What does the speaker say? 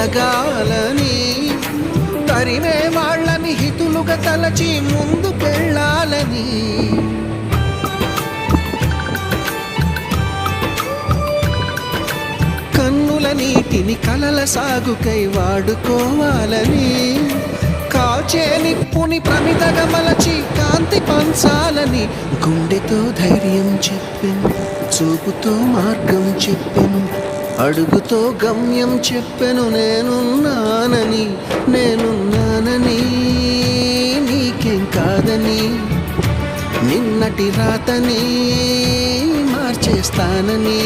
ఎదగాలని, తరిమే వాళ్ళని హితులుగా తలచి ముందుకెళ్ళాలని. కన్నుల నీటిని కలల సాగుకై వాడుకోవాలని, కాల్చే నిప్పుని ప్రమిదగా మలచి కాంతి పంచాలని. గుండెతో ధైర్యం చెప్పెను, చూపుతో మార్గం చెప్పెను, అడుగుతో గమ్యం చెప్పెను. నేనున్నానని, నేనున్నానని, నీకేం కాదని, నిన్నటి రాతని మార్చేస్తానని.